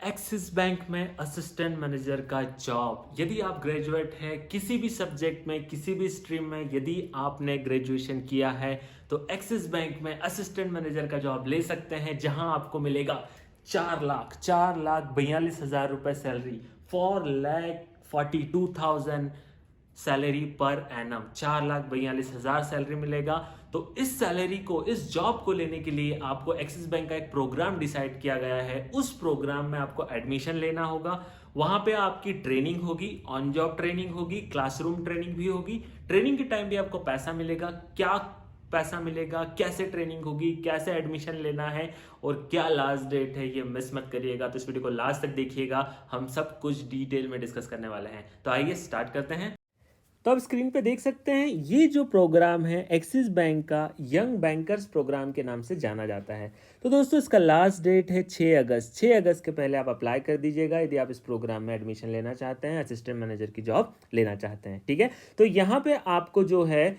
Axis bank में assistant manager का job. यदि आप ग्रेजुएट हैं किसी भी सब्जेक्ट में, किसी भी स्ट्रीम में, यदि आपने ग्रेजुएशन किया है तो एक्सिस बैंक में असिस्टेंट मैनेजर का जॉब ले सकते हैं, जहां आपको मिलेगा 4,42,000 रुपए salary, 4,42,000 salary per annum, 4,42,000 salary मिलेगा। तो इस सैलरी को, इस जॉब को लेने के लिए आपको एक्सिस बैंक का एक प्रोग्राम डिसाइड किया गया है। उस प्रोग्राम में आपको एडमिशन लेना होगा। वहां पे आपकी ट्रेनिंग होगी, ऑन जॉब ट्रेनिंग होगी, क्लासरूम ट्रेनिंग भी होगी। ट्रेनिंग के टाइम भी आपको पैसा मिलेगा। क्या पैसा मिलेगा, कैसे ट्रेनिंग होगी, कैसे एडमिशन लेना है और क्या लास्ट डेट है, ये मिस मत करिएगा। तो इस वीडियो को लास्ट तक देखिएगा, हम सब कुछ डिटेल में डिस्कस करने वाले हैं। तो आइए स्टार्ट करते हैं। तो आप स्क्रीन पे देख सकते हैं, ये जो प्रोग्राम है एक्सिस बैंक का यंग बैंकर्स प्रोग्राम के नाम से जाना जाता है। तो दोस्तों इसका लास्ट डेट है 6 अगस्त। 6 अगस्त के पहले आप अप्लाई कर दीजिएगा यदि आप इस प्रोग्राम में एडमिशन लेना चाहते हैं, असिस्टेंट मैनेजर की जॉब लेना चाहते हैं। ठीक है, तो यहाँ पे आपको जो है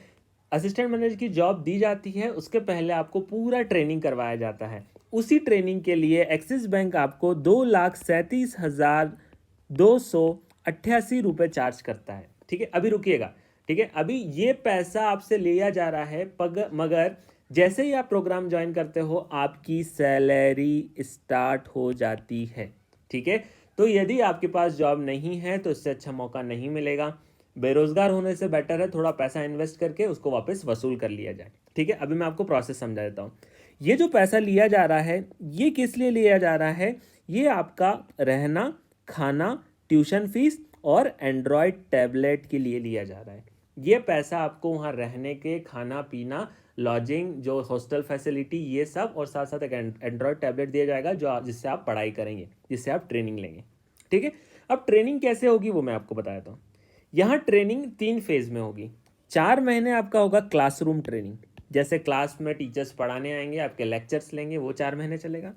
असिस्टेंट मैनेजर की जॉब दी जाती है, उसके पहले आपको पूरा ट्रेनिंग करवाया जाता है। उसी ट्रेनिंग के लिए एक्सिस बैंक आपको 2,37,288 रुपये चार्ज करता है। ठीक है, अभी रुकिएगा। ठीक है, अभी ये पैसा आपसे लिया जा रहा है, मगर जैसे ही आप प्रोग्राम ज्वाइन करते हो आपकी सैलरी स्टार्ट हो जाती है। ठीक है, तो यदि आपके पास जॉब नहीं है तो इससे अच्छा मौका नहीं मिलेगा। बेरोजगार होने से बेटर है थोड़ा पैसा इन्वेस्ट करके उसको वापस वसूल कर लिया जाए। ठीक है, अभी मैं आपको प्रोसेस समझा देता हूँ। ये जो पैसा लिया जा रहा है ये किस लिए लिया जा रहा है? ये आपका रहना, खाना, ट्यूशन फीस और एंड्रॉयड टैबलेट के लिए लिया जा रहा है। ये पैसा आपको वहाँ रहने के, खाना पीना, लॉजिंग, जो हॉस्टल फैसिलिटी, ये सब, और साथ साथ एक एंड्रॉयड टैबलेट दिया जाएगा जो जिससे आप पढ़ाई करेंगे, जिससे आप ट्रेनिंग लेंगे। ठीक है, अब ट्रेनिंग कैसे होगी वो मैं आपको बताता हूँ। यहाँ ट्रेनिंग 3 फेज में होगी। 4 महीने आपका होगा क्लासरूम ट्रेनिंग, जैसे क्लास में टीचर्स पढ़ाने आएंगे, आपके लेक्चर्स लेंगे, वो 4 महीने चलेगा।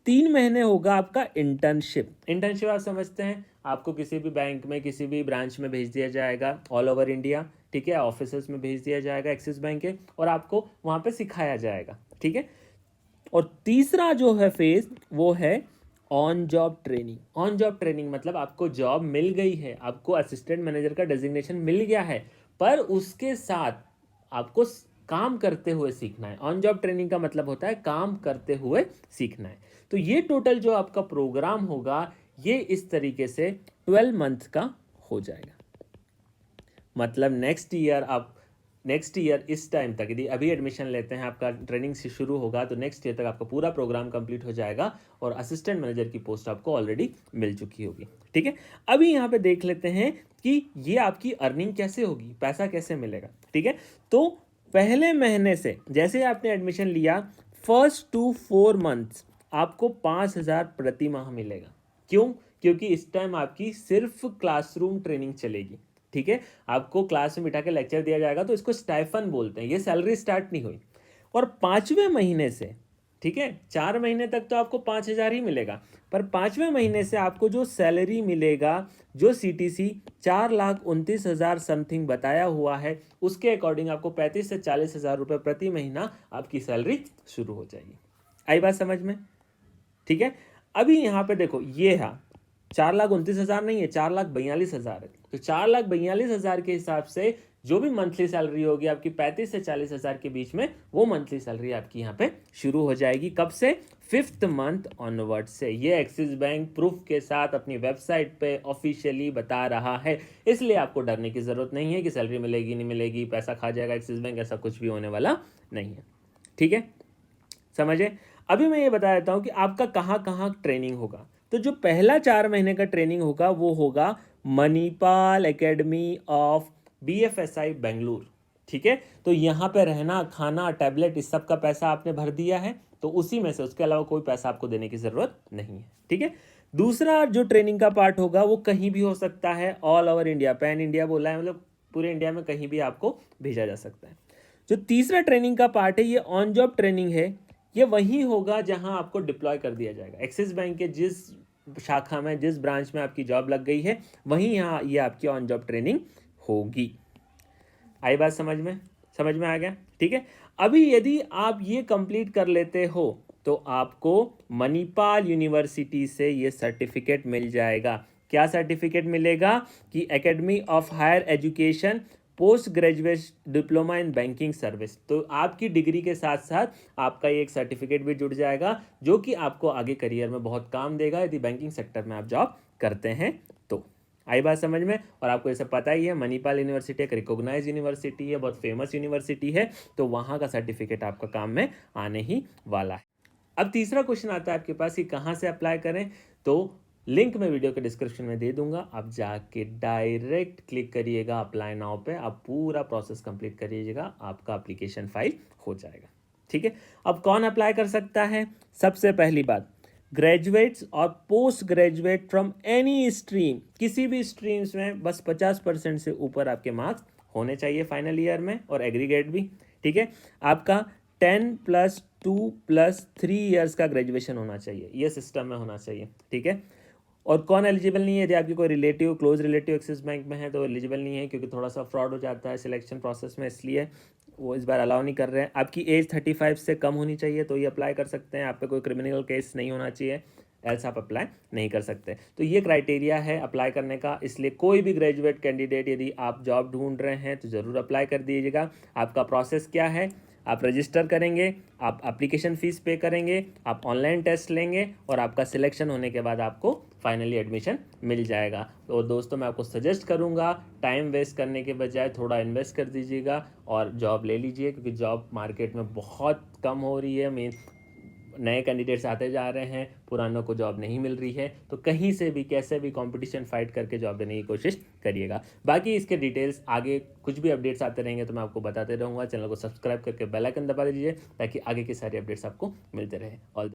3 महीने होगा आपका इंटर्नशिप। इंटर्नशिप आप समझते हैं, आपको किसी भी बैंक में, किसी भी ब्रांच में भेज दिया जाएगा ऑल ओवर इंडिया। ठीक है, ऑफिस में भेज दिया जाएगा एक्सिस बैंक के, और आपको वहाँ पे सिखाया जाएगा। ठीक है, और तीसरा जो है फेज वो है on job training. On job training मतलब आपको जॉब मिल गई है, आपको असिस्टेंट मैनेजर का डेजिग्नेशन मिल गया है, पर उसके साथ आपको काम करते हुए सीखना है। ऑन जॉब ट्रेनिंग का मतलब होता है काम करते हुए सीखना है। तो ये टोटल जो आपका प्रोग्राम होगा ये इस तरीके से 12 मंथ का हो जाएगा। मतलब नेक्स्ट ईयर इस टाइम तक, यदि अभी एडमिशन लेते हैं, आपका ट्रेनिंग से शुरू होगा तो नेक्स्ट ईयर तक आपका पूरा प्रोग्राम कंप्लीट हो जाएगा और असिस्टेंट मैनेजर की पोस्ट आपको ऑलरेडी मिल चुकी होगी। ठीक है, अभी यहाँ पे देख लेते हैं कि ये आपकी अर्निंग कैसे होगी, पैसा कैसे मिलेगा। ठीक है, तो पहले महीने से जैसे आपने एडमिशन लिया, फर्स्ट टू 4 मंथ्स आपको 5,000 प्रति माह मिलेगा। क्यों? क्योंकि इस टाइम आपकी सिर्फ क्लासरूम ट्रेनिंग चलेगी। ठीक है, आपको क्लास में बिठा के लेक्चर दिया जाएगा, तो इसको स्टाइफन बोलते हैं। ये सैलरी स्टार्ट नहीं हुई। और 5वें महीने से, ठीक है, 4 महीने तक तो आपको 5,000 ही मिलेगा, पर 5वें महीने से आपको जो सैलरी मिलेगा, जो सीटीसी 4,29,000 समथिंग बताया हुआ है, उसके अकॉर्डिंग आपको 35 से 40,000 रुपये प्रति महीना आपकी सैलरी शुरू हो जाएगी। आई बात समझ में? ठीक है, अभी यहाँ पे देखो, ये है 4,29,000 नहीं है, 4,42,000 है। तो 4,42,000 के हिसाब से जो भी मंथली सैलरी होगी आपकी 35 से 40,000 के बीच में, वो मंथली सैलरी आपकी यहाँ पे शुरू हो जाएगी। कब से? 5th मंथ ऑनवर्ड से। ये एक्सिस बैंक प्रूफ के साथ अपनी वेबसाइट पे ऑफिशियली बता रहा है, इसलिए आपको डरने की जरूरत नहीं है कि सैलरी मिलेगी नहीं मिलेगी, पैसा खा जाएगा एक्सिस बैंक, ऐसा कुछ भी होने वाला नहीं है। ठीक है, समझे? अभी मैं ये बता देता हूँ कि आपका कहाँ कहाँ ट्रेनिंग होगा। तो जो पहला 4 महीने का ट्रेनिंग होगा वो होगा Manipal academy of BFSI Bengaluru. ठीक है, तो यहाँ पे रहना, खाना, टैबलेट, इस सब का पैसा आपने भर दिया है, तो उसी में से, उसके अलावा कोई पैसा आपको देने की जरूरत नहीं है। ठीक है, दूसरा जो ट्रेनिंग का पार्ट होगा वो कहीं भी हो सकता है, all over India, pan India बोला है, मतलब पूरे इंडिया में कहीं भी आपको भेजा जा सकता है। जो तीसरा ट्रेनिंग का पार्ट है ये ऑन जॉब ट्रेनिंग है। ये वही होगा जहां आपको डिप्लॉय कर दिया जाएगा। एक्सिस बैंक के जिस शाखा में, जिस ब्रांच में आपकी जॉब लग गई है, वहीं यहाँ ये आपकी ऑन जॉब ट्रेनिंग होगी। आई बात समझ में? समझ में आ गया? ठीक है, अभी यदि आप ये कंप्लीट कर लेते हो तो आपको मणिपाल यूनिवर्सिटी से ये सर्टिफिकेट मिल जाएगा। क्या सर्टिफिकेट मिलेगा कि academy of higher education post graduate diploma in banking service. तो आपकी डिग्री के साथ साथ आपका ये एक सर्टिफिकेट भी जुड़ जाएगा, जो कि आपको आगे करियर में बहुत काम देगा यदि बैंकिंग सेक्टर में आप जॉब करते हैं तो। आई बात समझ में? और आपको ये सब पता ही है, मणिपाल यूनिवर्सिटी एक रिकॉग्नाइज यूनिवर्सिटी है, बहुत फेमस यूनिवर्सिटी है, तो वहाँ का सर्टिफिकेट आपका काम में आने ही वाला है। अब तीसरा क्वेश्चन आता है आपके पास कि कहाँ से अप्लाई करें। तो लिंक मैं वीडियो के डिस्क्रिप्शन में दे दूंगा, आप जाके डायरेक्ट क्लिक करिएगा अप्लाई नाउ पे, आप पूरा प्रोसेस कंप्लीट करिएगा, आपका एप्लीकेशन फाइल हो जाएगा। ठीक है, अब कौन अप्लाई कर सकता है? सबसे पहली बात, ग्रेजुएट्स और post graduate from any stream, किसी भी स्ट्रीम्स में बस 50% से ऊपर आपके मार्क्स होने चाहिए फाइनल ईयर में, और एग्रीगेट भी। ठीक है, आपका 10+2+3 ईयर्स का ग्रेजुएशन होना चाहिए, ये सिस्टम में होना चाहिए। ठीक है, और कौन एलिजिबल नहीं है? यदि आपकी कोई relative, close relative axis bank में है तो एलिजिबल नहीं है, क्योंकि थोड़ा सा फ्रॉड हो जाता है सिलेक्शन प्रोसेस में, इसलिए वो इस बार अलाउ नहीं कर रहे हैं। आपकी एज 35 से कम होनी चाहिए तो ये अप्लाई कर सकते हैं, आप पे कोई क्रिमिनल केस नहीं होना चाहिए, ऐसा आप अप्लाई नहीं कर सकते। तो ये क्राइटेरिया है अप्लाई करने का, इसलिए कोई भी ग्रेजुएट कैंडिडेट यदि आप जॉब ढूंढ रहे हैं तो ज़रूर अप्लाई कर दीजिएगा। आपका प्रोसेस क्या है? आप रजिस्टर करेंगे, आप एप्लीकेशन फ़ीस पे करेंगे, आप ऑनलाइन टेस्ट लेंगे, और आपका सिलेक्शन होने के बाद आपको फाइनली एडमिशन मिल जाएगा। तो दोस्तों, मैं आपको सजेस्ट करूंगा टाइम वेस्ट करने के बजाय थोड़ा इन्वेस्ट कर दीजिएगा और जॉब ले लीजिए, क्योंकि जॉब मार्केट में बहुत कम हो रही है। मीन नए कैंडिडेट्स आते जा रहे हैं, पुरानों को जॉब नहीं मिल रही है, तो कहीं से भी कैसे भी कंपटीशन फाइट करके जॉब लेने की कोशिश करिएगा। बाकी इसके डिटेल्स आगे कुछ भी अपडेट्स आते रहेंगे तो मैं आपको बताते रहूँगा। चैनल को सब्सक्राइब करके बेल आइकन दबा दीजिए ताकि आगे की सारी अपडेट्स आपको मिलते रहे। ऑल